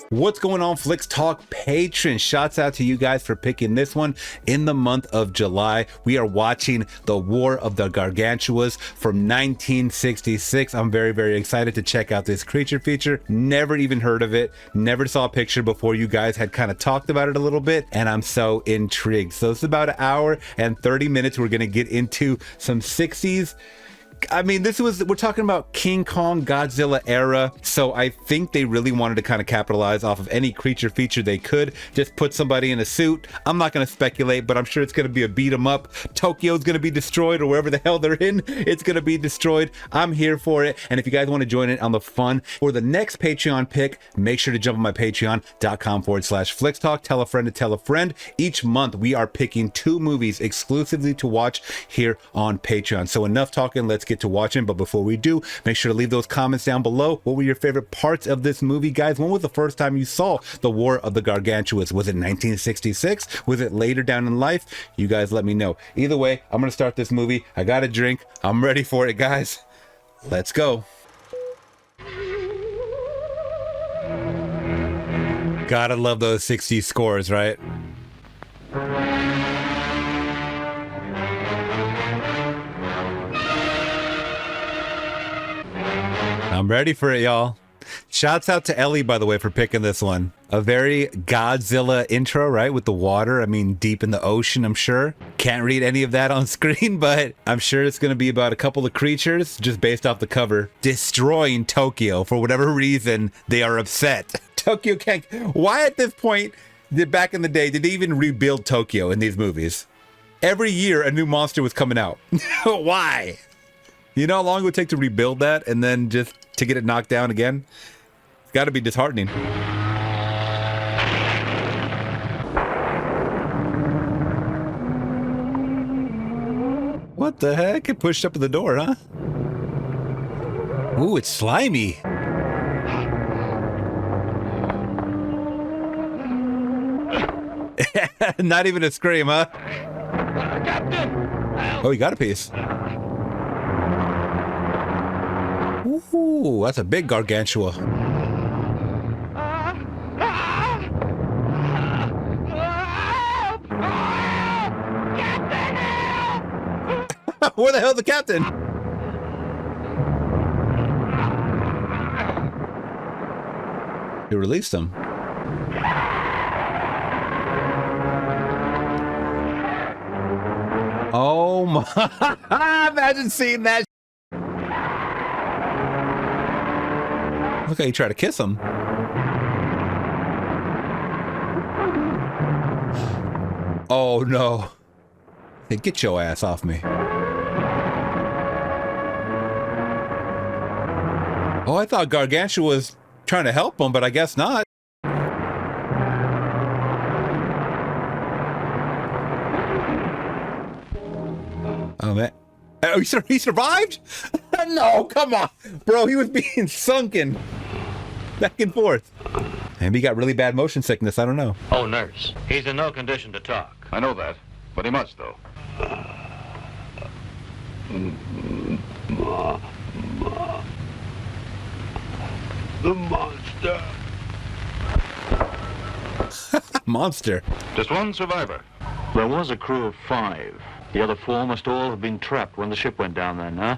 What's going on, Flix Talk patrons? Shouts out to you guys for picking this one in the month of July. We are watching The War of the Gargantuas from 1966. I'm very, very excited to check out this creature feature. Never even heard of it. Never saw a picture before you guys had kind of talked about it a little bit, and I'm so intrigued. So it's about an hour and 30 minutes. We're going to get into some 60s. I mean, we're talking about King Kong, Godzilla era. So I think they really wanted to kind of capitalize off of any creature feature they could. Just put somebody in a suit. I'm not going to speculate, but I'm sure it's going to be a beat 'em up. Tokyo's going to be destroyed, or wherever the hell they're in, it's going to be destroyed. I'm here for it. And if you guys want to join in on the fun for the next Patreon pick, make sure to jump on my patreon.com/FlixTalk. Tell a friend to tell a friend. Each month we are picking 2 movies exclusively to watch here on Patreon. So enough talking. Let's get to watching. But before we do, make sure to leave those comments down below. What were your favorite parts of this movie, guys? When was the first time you saw The War of the Gargantuas? Was it 1966? Was it later down in life? You guys let me know. Either way, I'm gonna start this movie. I got a drink. I'm ready for it, guys. Let's go. Gotta love those 60s scores, right? I'm ready for it, y'all. Shouts out to Ellie, by the way, for picking this one. A very Godzilla intro, right? With the water. I mean, deep in the ocean, I'm sure. Can't read any of that on screen, but I'm sure it's going to be about a couple of creatures, just based off the cover, destroying Tokyo. For whatever reason, they are upset. Tokyo can't... Why at this point, back in the day, did they even rebuild Tokyo in these movies? Every year, a new monster was coming out. Why? You know how long it would take to rebuild that and then just to get it knocked down again? It's got to be disheartening. What the heck? It pushed up at the door, huh? Ooh, it's slimy. Not even a scream, huh? Oh, you got a piece. Ooh, that's a big gargantua. Where the hell's the captain? You released him. Oh my! Imagine seeing that. Look how you try to kiss him. Oh no. Hey, get your ass off me. Oh, I thought Gargantua was trying to help him, but I guess not. Oh man. Oh, he survived? No, come on. Bro, he was being sunken back and forth. Maybe he got really bad motion sickness. I don't know. Oh, nurse. He's in no condition to talk. I know that, but he must, though. The monster. Monster. Just one survivor. There was a crew of 5. The other 4 must all have been trapped when the ship went down then, huh?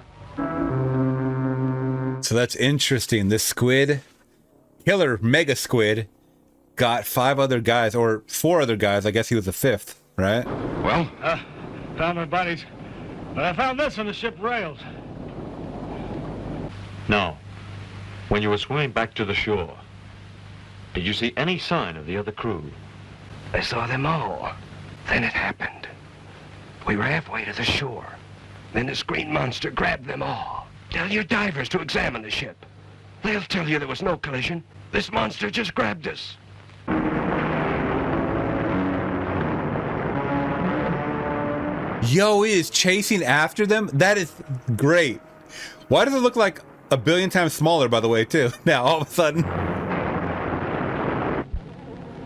So that's interesting. This squid, killer mega squid, got 5 other guys, or 4 other guys. I guess he was the 5th, right? Well? Found my bodies. But I found this on the ship rails. No. When you were swimming back to the shore, did you see any sign of the other crew? I saw them all. Then it happened. We were halfway to the shore. Then this green monster grabbed them all. Tell your divers to examine the ship. They'll tell you there was no collision. This monster just grabbed us. Yo, he is chasing after them? That is great. Why does it look like a billion times smaller, by the way, too? Now, all of a sudden.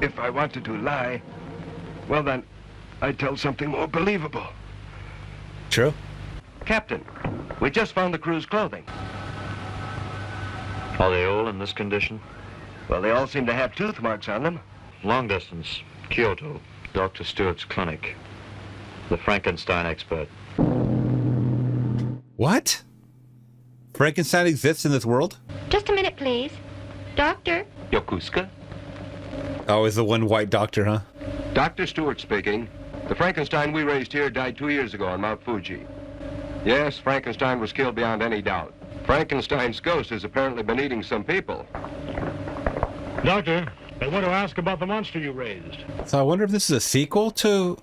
If I wanted to lie, well then, I'd tell something more believable. True. Captain, we just found the crew's clothing. Are they all in this condition? Well, they all seem to have tooth marks on them. Long distance, Kyoto, Dr. Stewart's clinic. The Frankenstein expert. What? Frankenstein exists in this world? Just a minute, please. Doctor? Yokosuka? Oh, is the one white doctor, huh? Dr. Stewart speaking. The Frankenstein we raised here died 2 years ago on Mount Fuji. Yes, Frankenstein was killed beyond any doubt. Frankenstein's ghost has apparently been eating some people. Doctor, I want to ask about the monster you raised. So I wonder if this is a sequel to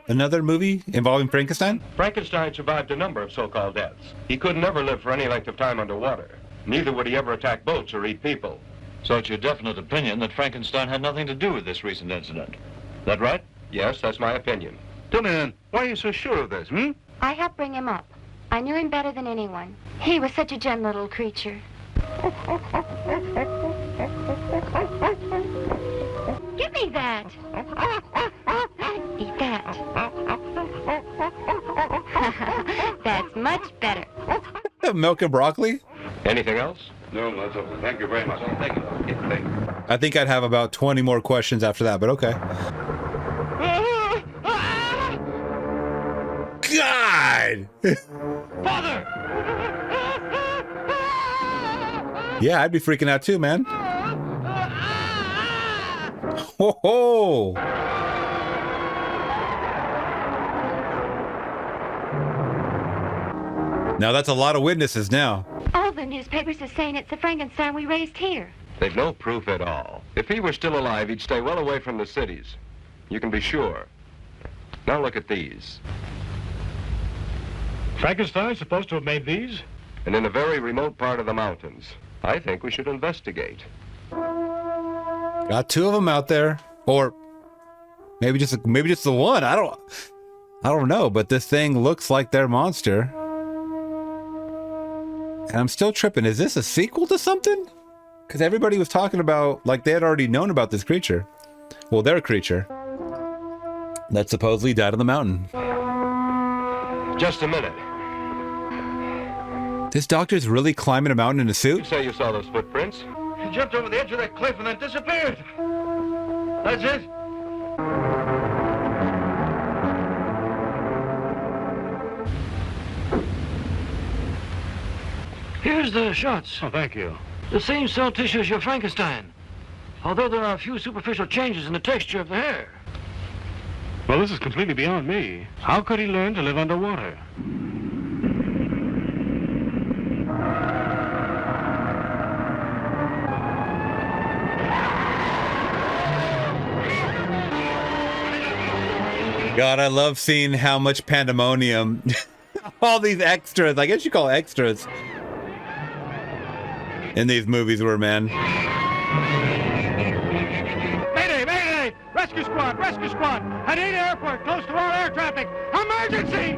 another movie involving Frankenstein? Frankenstein survived a number of so-called deaths. He could never live for any length of time underwater. Neither would he ever attack boats or eat people. So it's your definite opinion that Frankenstein had nothing to do with this recent incident. That right? Yes, that's my opinion. Tell me then, why are you so sure of this, I helped bring him up. I knew him better than anyone. He was such a gentle little creature. Give me that. Eat that. That's much better. Milk and broccoli? Anything else? No, that's okay. Thank you very much. Thank you. Yeah, thank you. I think I'd have about 20 more questions after that, but okay. God! Father! Yeah, I'd be freaking out too, man. Ho ho! Now that's a lot of witnesses now. All the newspapers are saying it's the Frankenstein we raised here. They've no proof at all. If he were still alive, he'd stay well away from the cities. You can be sure. Now look at these. Frankenstein's supposed to have made these? And in a very remote part of the mountains. I think we should investigate. Got two of them out there, or maybe just the one. I don't know, but this thing looks like their monster. And I'm still tripping. Is this a sequel to something? Because everybody was talking about, like, they had already known about this creature. Well, their creature. That supposedly died on the mountain. Just a minute. This doctor's really climbing a mountain in a You suit? say you saw those footprints? He jumped over the edge of that cliff and then disappeared. That's it. Here's the shots. Oh, thank you. The same cell tissue as your Frankenstein. Although there are a few superficial changes in the texture of the hair. Well, this is completely beyond me. How could he learn to live underwater? God, I love seeing how much pandemonium. All these extras, I guess you call extras, in these movies were, man. Mayday! Mayday! Rescue squad! Rescue squad! Haneda Airport, close to all air traffic! Emergency!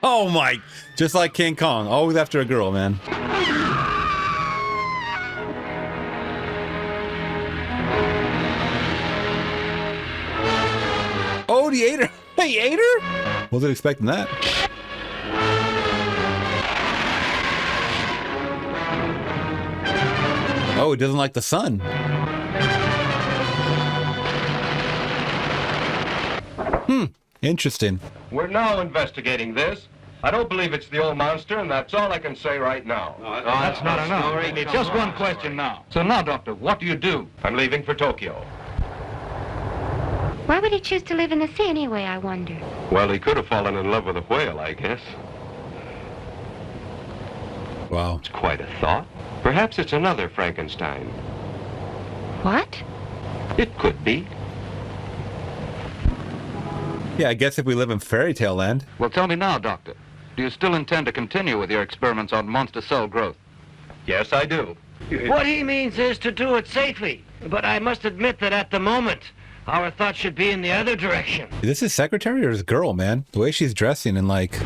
Oh my, just like King Kong, always after a girl, man. Oh, he ate her. He ate her? Wasn't expecting that. Oh, he doesn't like the sun. Interesting. We're now investigating this. I don't believe it's the old monster, and that's all I can say right now. That's not enough. Just one question now. So now, Doctor, what do you do? I'm leaving for Tokyo. Why would he choose to live in the sea anyway, I wonder? Well, he could have fallen in love with a whale, I guess. Wow. It's quite a thought. Perhaps it's another Frankenstein. What? It could be. Yeah, I guess if we live in fairy tale land. Well, tell me now, Doctor. Do you still intend to continue with your experiments on monster cell growth? Yes, I do. What he means is to do it safely. But I must admit that at the moment, our thoughts should be in the other direction. Is this his secretary or his girl, man? The way she's dressing and like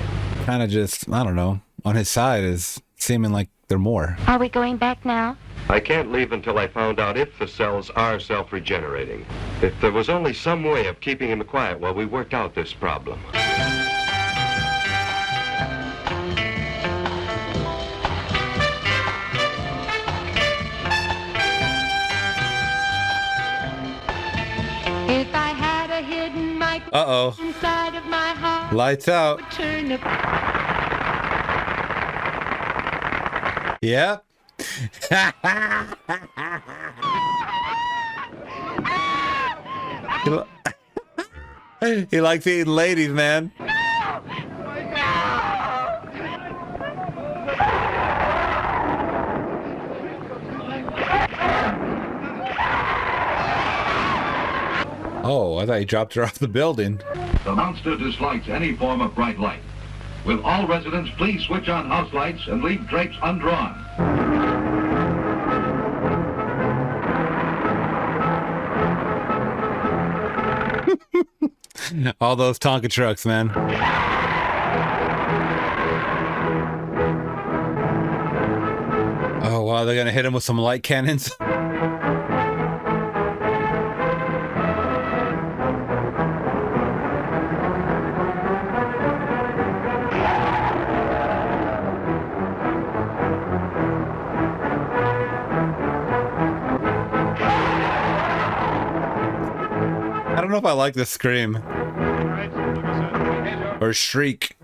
kind of just, I don't know, on his side is seeming like they're more. Are we going back now? I can't leave until I found out if the cells are self-regenerating. If there was only some way of keeping him quiet while we worked out this problem. If I had a hidden microphone Uh-oh. inside of my heart, Lights out. would turn the... Yep. He likes eating ladies, man. Oh, I thought he dropped her off the building. The monster dislikes any form of bright light. Will all residents please switch on house lights and leave drapes undrawn? All those Tonka trucks, man. Oh, wow, they're gonna hit him with some light cannons. I don't know if I like this scream. Or shriek.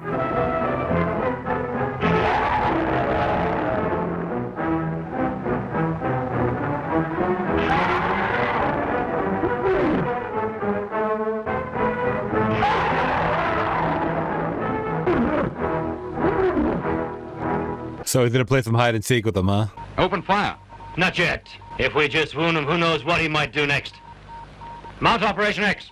So he's gonna play some hide and seek with them, huh? Open fire. Not yet. If we just wound him, who knows what he might do next. Mount Operation X.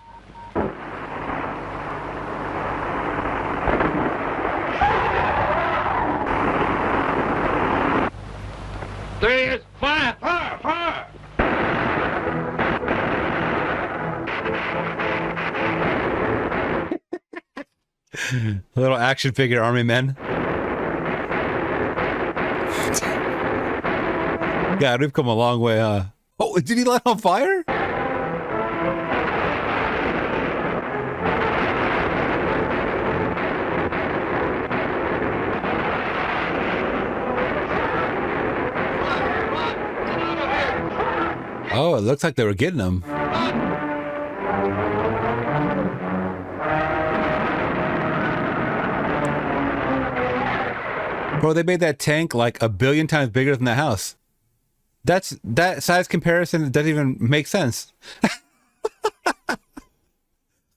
There he is. Fire! Fire! Fire! Little action figure army men. God, we've come a long way, huh? Oh, did he light on fire? Oh, it looks like they were getting him. Bro, they made that tank like 1 billion times bigger than the house. That size comparison doesn't even make sense.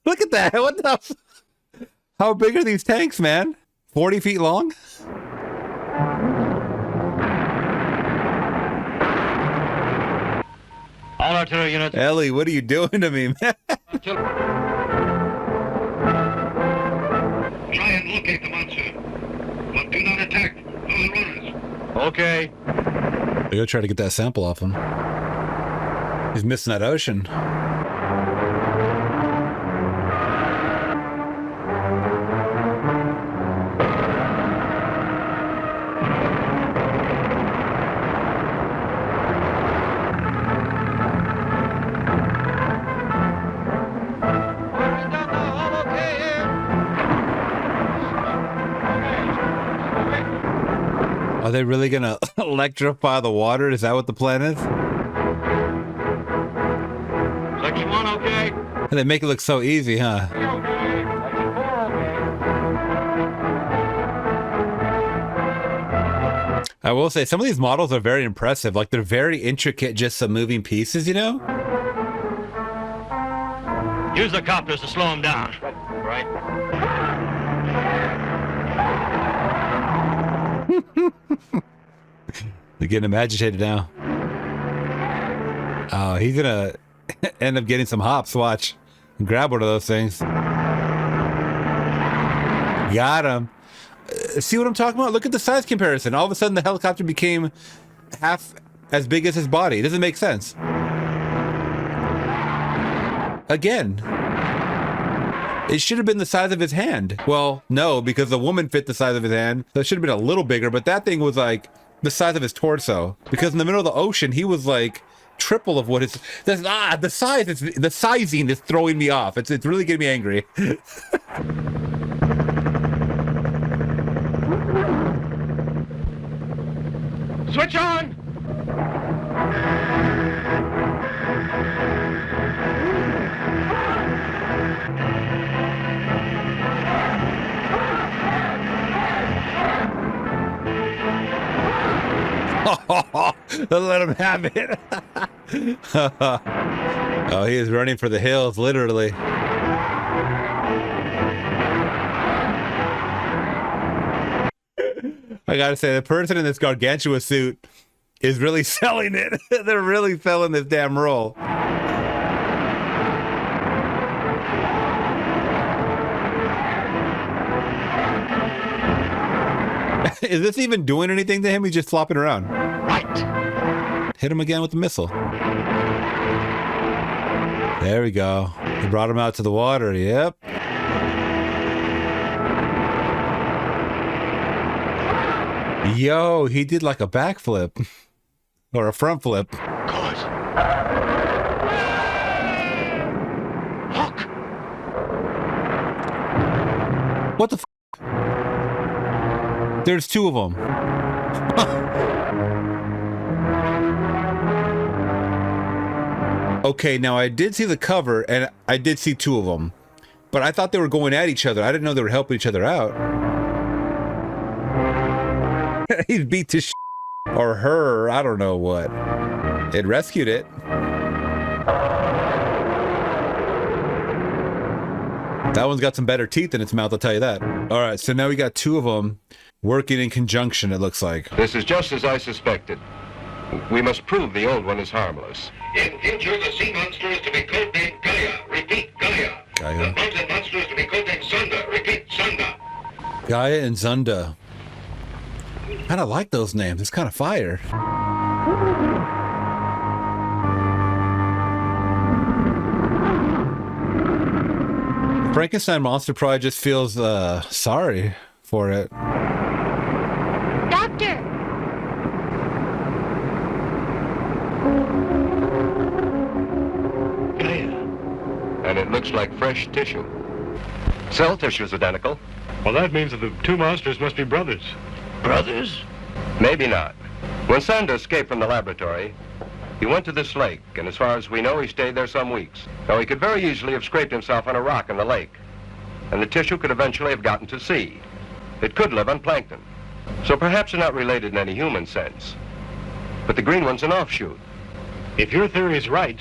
Look at that. What the? How big are these tanks, man? 40 feet long? All artillery units. Ellie, what are you doing to me, man? Try and locate the monster. But do not attack those runners. Okay. I gotta try to get that sample off him. He's missing that ocean. Are they really gonna electrify the water? Is that what the plan is? Section 1, okay? And they make it look so easy, huh? I will say, some of these models are very impressive. Like, they're very intricate, just some moving pieces, you know? Use the copters to slow him down. Right. They're getting him agitated now. Oh, he's gonna end up getting some hops. Watch. Grab one of those things. Got him. See what I'm talking about? Look at the size comparison. All of a sudden, the helicopter became half as big as his body. It doesn't make sense. Again. It should have been the size of his hand. Well, no, because the woman fit the size of his hand. So it should have been a little bigger, but that thing was like the size of his torso. Because in the middle of the ocean, he was like triple of what his... the sizing is throwing me off. It's really getting me angry. Switch on! Let him have it. Oh, he is running for the hills, literally. I gotta say, the person in this Gargantua suit is really selling it. They're really selling this damn role. Is this even doing anything to him? He's just flopping around. Right. Hit him again with the missile. There we go. He brought him out to the water. Yep. Yo, he did like a backflip. Or a front flip. Good. Look. What the f? There's two of them. Okay, now I did see the cover, and I did see two of them. But I thought they were going at each other. I didn't know they were helping each other out. He beat to or her, I don't know what. It rescued it. That one's got some better teeth in its mouth, I'll tell you that. All right, so now we got two of them working in conjunction, it looks like. This is just as I suspected. We must prove the old one is harmless. In future, the sea monster is to be codenamed Gaia. Repeat, Gaia. Gaia. The mountain monster is to be codenamed Sunda. Repeat, Sunda. Gaia and Zunda. I don't like those names. It's kind of fire. Frankenstein monster probably just feels sorry for it. Doctor! And it looks like fresh tissue. Cell tissue is identical. Well, that means that the two monsters must be brothers. Brothers? Maybe not. When Sanda escaped from the laboratory, he went to this lake, and as far as we know, he stayed there some weeks. Now, he could very easily have scraped himself on a rock in the lake, and the tissue could eventually have gotten to sea. It could live on plankton. So perhaps they're not related in any human sense. But the green one's an offshoot. If your theory is right,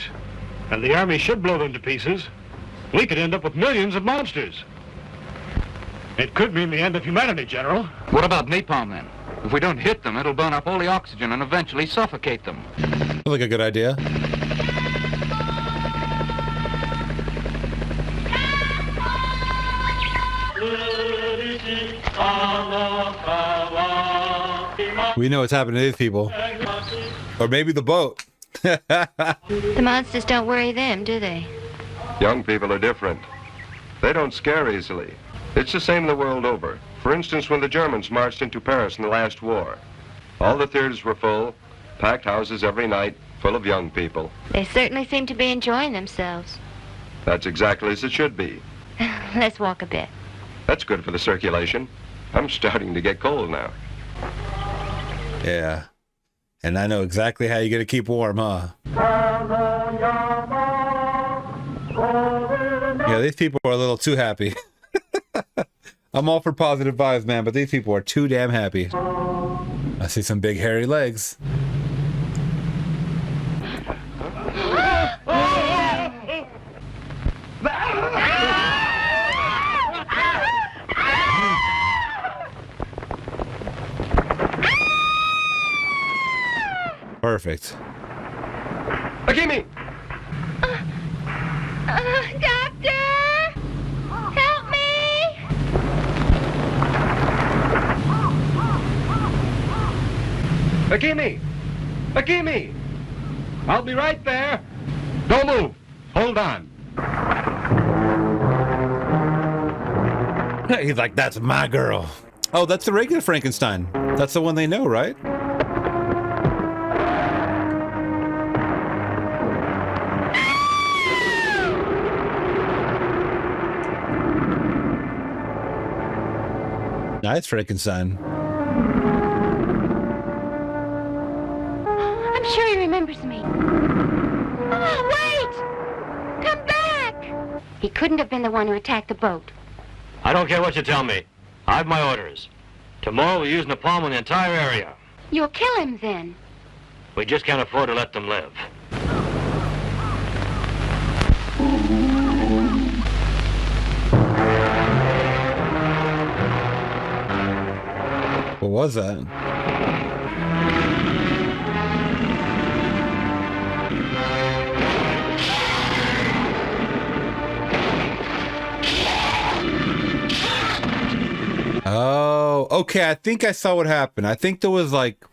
and the army should blow them to pieces, we could end up with millions of monsters. It could mean the end of humanity, General. What about napalm, then? If we don't hit them, it'll burn up all the oxygen and eventually suffocate them. Sounds like a good idea. We know what's happening to these people. Or maybe the boat. The monsters don't worry them, do they? Young people are different. They don't scare easily. It's the same the world over. For instance, when the Germans marched into Paris in the last war, all the theaters were full, packed houses every night, full of young people. They certainly seem to be enjoying themselves. That's exactly as it should be. Let's walk a bit. That's good for the circulation. I'm starting to get cold now. Yeah. And I know exactly how you're going to keep warm, huh? Yeah, these people are a little too happy. I'm all for positive vibes, man, but these people are too damn happy. I see some big hairy legs. Perfect. Akimi! Doctor! Help me! Akimi! Akimi! I'll be right there. Don't move. Hold on. He's like, that's my girl. Oh, that's the regular Frankenstein. That's the one they know, right? Nice, Frankenstein. I'm sure he remembers me. Oh, wait! Come back! He couldn't have been the one who attacked the boat. I don't care what you tell me. I have my orders. Tomorrow we'll use napalm on the entire area. You'll kill him then. We just can't afford to let them live. What was that? Oh, okay. I think I saw what happened. I think there was like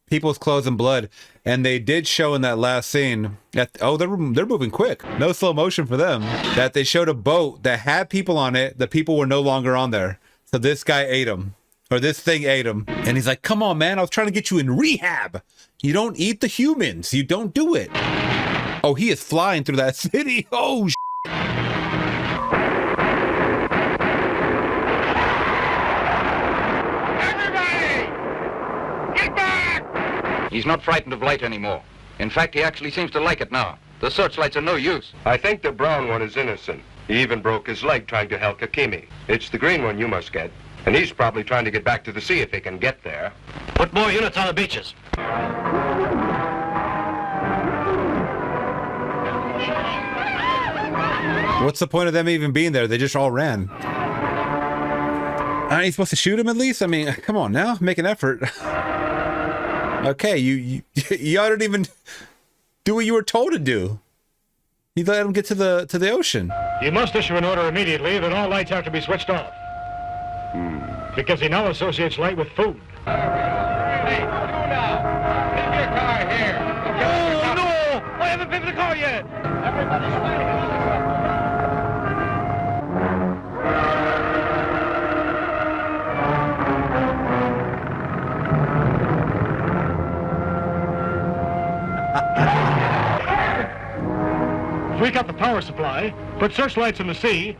people's clothes and blood, and they did show in that last scene that, oh, they're moving quick. No slow motion for them. That they showed a boat that had people on it. The people were no longer on there. So this guy ate him, or this thing ate him. And he's like, come on, man. I was trying to get you in rehab. You don't eat the humans. You don't do it. Oh, he is flying through that city. Oh, He's not frightened of light anymore. In fact, he actually seems to like it now. The searchlights are no use. I think the brown one is innocent. He even broke his leg trying to help Kakimi. It's the green one you must get. And he's probably trying to get back to the sea if he can get there. Put more units on the beaches. what's the point of them even being there? They just all ran. Aren't you supposed to shoot him at least? I mean, come on now, make an effort. Okay, you didn't even do what you were told to do. You let him get to the ocean. You must issue an order immediately that all lights have to be switched off. Because he now associates light with food. Hey, you now. Leave your car here. Oh, no! I haven't been to the car yet! Everybody's waiting. If we cut the power supply, put searchlights in the sea,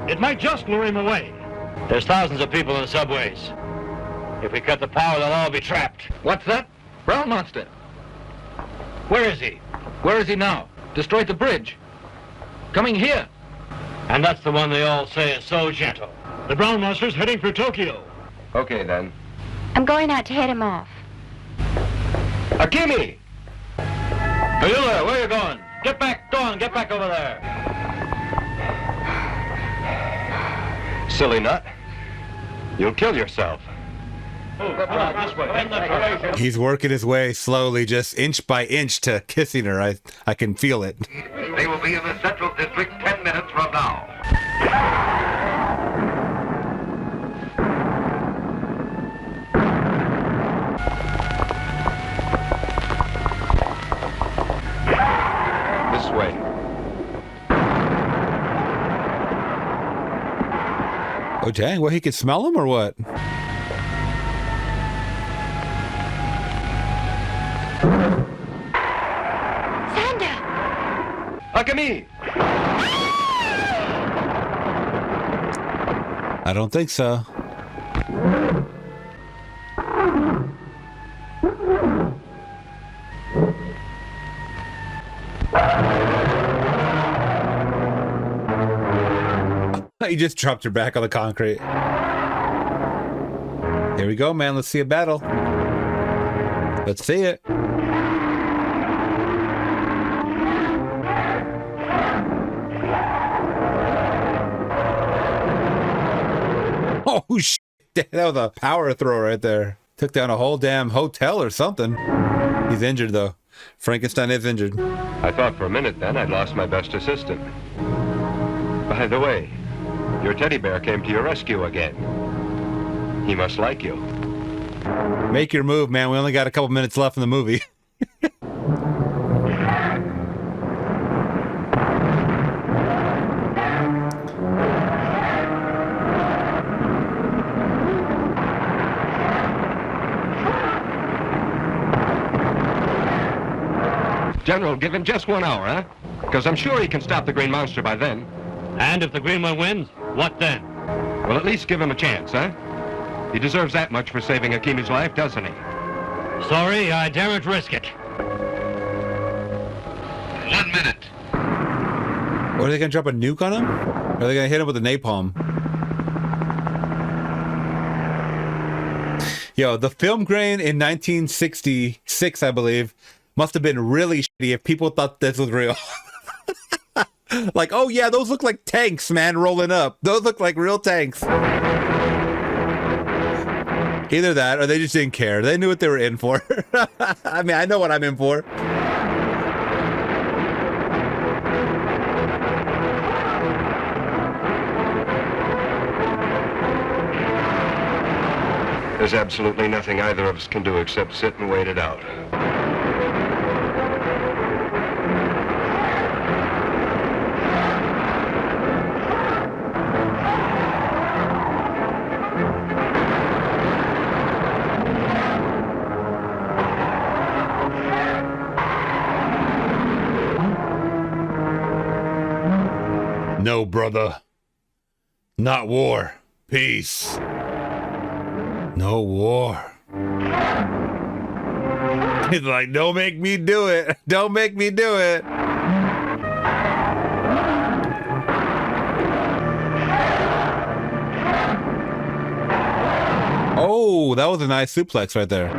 it might just lure him away. There's thousands of people in the subways. If we cut the power, they'll all be trapped. What's that? Brown monster. Where is he? Where is he now? Destroyed the bridge. Coming here. And that's the one they all say is so gentle. The brown monster's heading for Tokyo. Okay, then. I'm going out to head him off. Akimi! Are you there? Where are you going? Get back, go on, get back over there. Silly nut. You'll kill yourself. This way. He's working his way slowly, just inch by inch to kissing her. I can feel it. They will be in the Central District 10 minutes from now. This way. Oh, dang. Well, he could smell him or what? Akimi! I don't think so. He just dropped her back on the concrete. Here we go, man. Let's see a battle. Let's see it. Oh, shit. That was a power throw right there. Took down a whole damn hotel or something. He's injured, though. Frankenstein is injured. I thought for a minute then I'd lost my best assistant. By the way, your teddy bear came to your rescue again. He must like you. Make your move, man. We only got a couple minutes left in the movie. General, give him just 1 hour, huh? Because I'm sure he can stop the Green Monster by then. And if the green one wins, what then? Well, at least give him a chance, huh? He deserves that much for saving Akimi's life, doesn't he? Sorry, I daren't risk it. 1 minute. Or are they gonna drop a nuke on him? Or are they gonna hit him with a napalm? Yo, the film grain in 1966, I believe, must have been really shitty if people thought this was real. Like, oh yeah, those look like tanks, man, rolling up. Those look like real tanks. Either that, or they just didn't care. They knew what they were in for. I mean, I know what I'm in for. There's absolutely nothing either of us can do except sit and wait it out. No, brother. Not war. Peace. No war. He's like, don't make me do it. Don't make me do it. Oh, that was a nice suplex right there.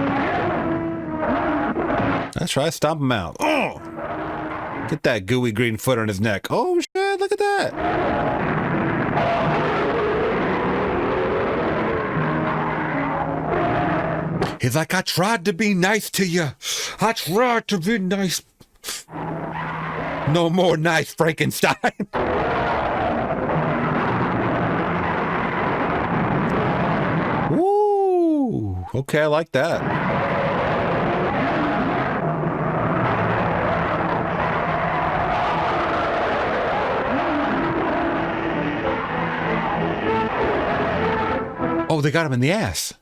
Let's try to stomp him out. Oh! Get that gooey green foot on his neck. Oh, shit, look at that. He's like, I tried to be nice to you. I tried to be nice. No more nice, Frankenstein. Woo. Okay, I like that. Oh, they got him in the ass.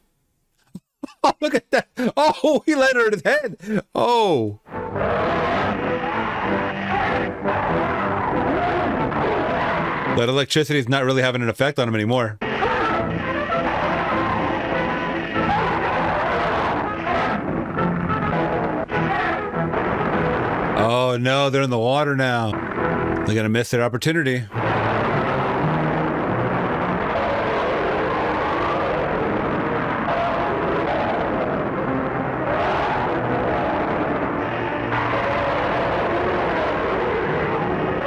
Oh, look at that. Oh, he let her in his head. Oh. That electricity is not really having an effect on him anymore. Oh, no, they're in the water now. They're going to miss their opportunity.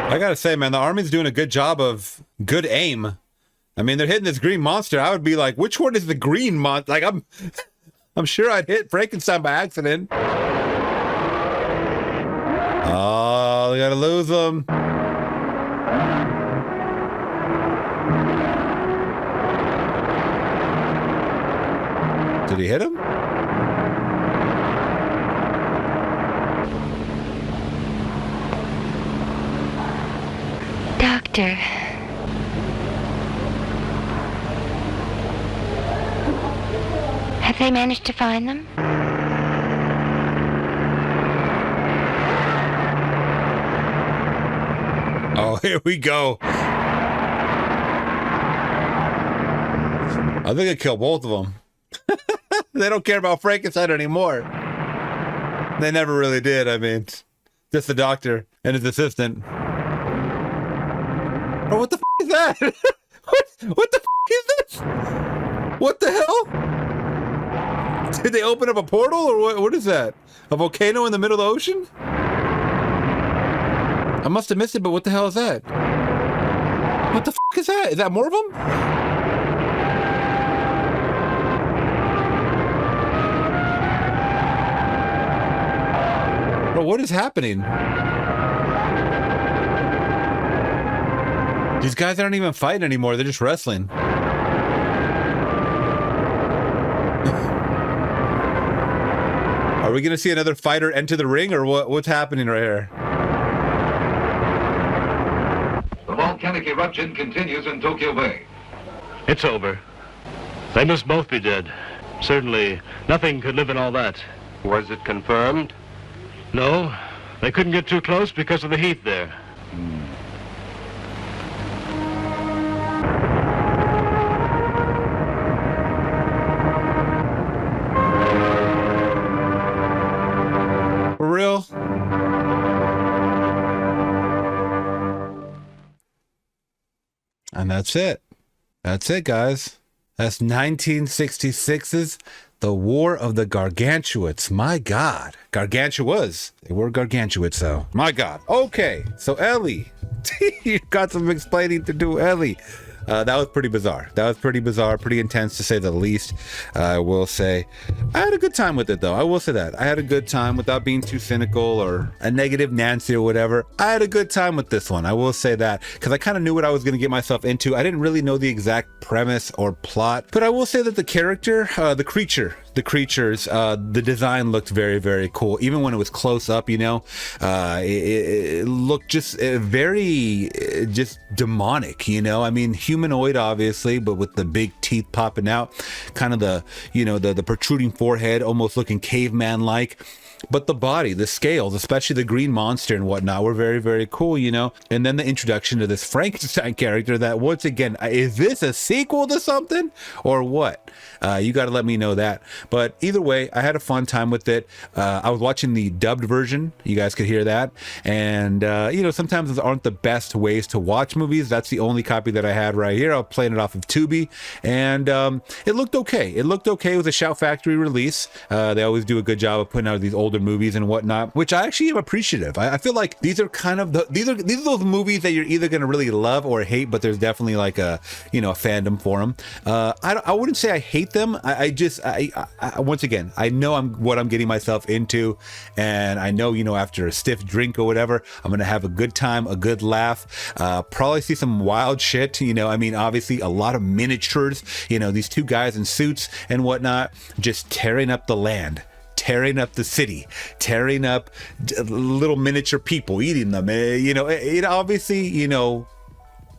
I gotta say, man, the Army's doing a good job of good aim. I mean, they're hitting this green monster. I would be like, which one is the green monster? Like, I'm sure I'd hit Frankenstein by accident. Oh, they gotta lose them. Did he hit him? Doctor. Have they managed to find them? Oh, here we go. I think I killed both of them. They don't care about Frankenstein anymore. They never really did. I mean, just the doctor and his assistant. Oh, what the f*** is that? What the f*** is this? What the hell? Did they open up a portal or what is that? A volcano in the middle of the ocean? I must have missed it, but what the hell is that? What the f*** is that? Is that more of them? Bro, what is happening? These guys aren't even fighting anymore. They're just wrestling. Are we going to see another fighter enter the ring or what's happening right here? The volcanic eruption continues in Tokyo Bay. It's over. They must both be dead. Certainly, nothing could live in all that. Was it confirmed? No, they couldn't get too close because of the heat there. That's it. That's it, guys. That's 1966's The War of the Gargantuas. My God. Gargantuas. They were Gargantuas, though. My God. Okay, so Ellie. You got some explaining to do, Ellie. That was pretty bizarre. That was pretty bizarre, pretty intense to say the least. I will say I had a good time with it, though. I will say that I had a good time without being too cynical or a negative Nancy or whatever. I had a good time with this one. I will say that because I kind of knew what I was going to get myself into. I didn't really know the exact premise or plot, but I will say that the character, the creatures, the design looked very, very cool. Even when it was close up, you know, it looked just very just demonic, you know. I mean, humanoid obviously, but with the big teeth popping out, kind of the, you know, the protruding forehead, almost looking caveman like. But the body, the scales, especially the green monster and whatnot, were very, very cool, you know. And then the introduction to this Frankenstein character that, once again, is this a sequel to something or what? You got to let me know that. But either way, I had a fun time with it. I was watching the dubbed version. You guys could hear that. And, you know, sometimes those aren't the best ways to watch movies. That's the only copy that I had right here. I was playing it off of Tubi. And it looked okay. It looked okay. It was a Shout Factory release. They always do a good job of putting out these older movies and whatnot, which I actually am appreciative. I feel like these are kind of these are those movies that you're either going to really love or hate, but there's definitely like a, you know, a fandom for them. I wouldn't say I hate them. I once again, I know what I'm getting myself into, and I know, you know, after a stiff drink or whatever, I'm gonna have a good time, a good laugh, probably see some wild shit, you know. I mean, obviously a lot of miniatures, you know, these two guys in suits and whatnot just tearing up the land, tearing up the city, tearing up little miniature people, eating them. You know, it obviously, you know,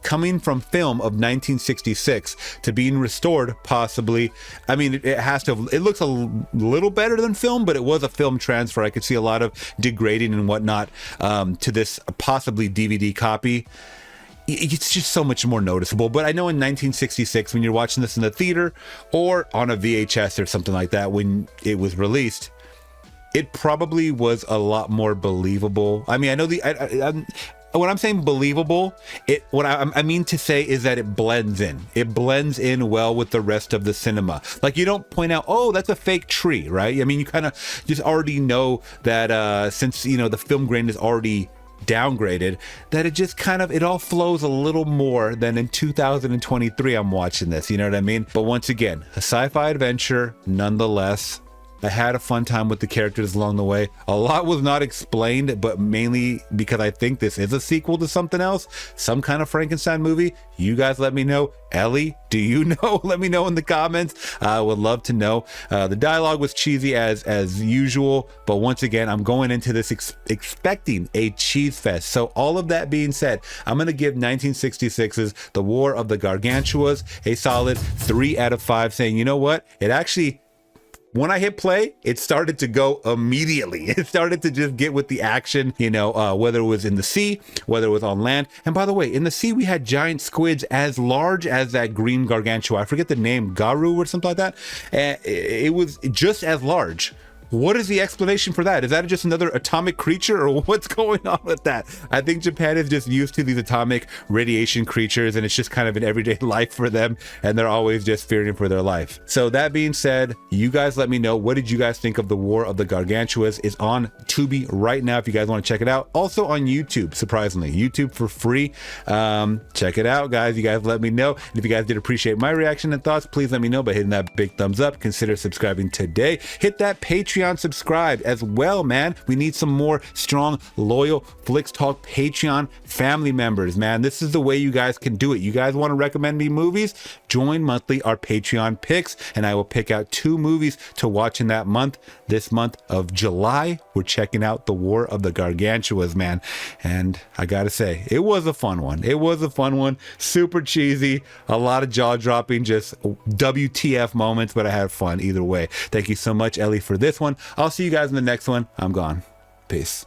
coming from film of 1966 to being restored, possibly. I mean, it has to. It looks a little better than film, but it was a film transfer. I could see a lot of degrading and whatnot to this possibly DVD copy. It's just so much more noticeable. But I know in 1966, when you're watching this in the theater or on a VHS or something like that, when it was released, it probably was a lot more believable. I mean, I know when I'm saying believable, what I mean to say is that it blends in. It blends in well with the rest of the cinema. Like, you don't point out, oh, that's a fake tree, right? I mean, you kind of just already know that since, you know, the film grain is already downgraded, that it just kind of, it all flows a little more than in 2023 I'm watching this, you know what I mean? But once again, a sci-fi adventure nonetheless. I had a fun time with the characters along the way. A lot was not explained, but mainly because I think this is a sequel to something else, some kind of Frankenstein movie. You guys let me know. Ellie, do you know? Let me know in the comments. I would love to know. The dialogue was cheesy as usual, but once again, I'm going into this expecting a cheese fest. So all of that being said, I'm going to give 1966's The War of the Gargantuas a solid 3 out of 5, saying, you know what? It actually, when I hit play, it started to go immediately. It started to just get with the action, you know, whether it was in the sea, whether it was on land. And by the way, in the sea, we had giant squids as large as that green gargantua. I forget the name, Garu or something like that. And it was just as large. What is the explanation for that? Is that just another atomic creature, or what's going on with that? I think Japan is just used to these atomic radiation creatures, and it's just kind of an everyday life for them, and they're always just fearing for their life. So that being said, you guys let me know, what did you guys think of The War of the Gargantuas? It's on Tubi right now if you guys want to check it out. Also on YouTube, surprisingly. YouTube for free. Check it out, guys. You guys let me know. And if you guys did appreciate my reaction and thoughts, please let me know by hitting that big thumbs up. Consider subscribing today. Hit that Patreon subscribe as well, man. We need some more strong, loyal Flix Talk Patreon family members, man. This is the way you guys can do it. You guys want to recommend me movies? Join monthly our Patreon picks, and I will pick out 2 movies to watch in that month. This month of July, we're checking out The War of the Gargantuas, man. And I gotta say, it was a fun one. It was a fun one. Super cheesy, a lot of jaw-dropping, just WTF moments, but I had fun either way. Thank you so much, Ellie, for this one. I'll see you guys in the next one. I'm gone. Peace.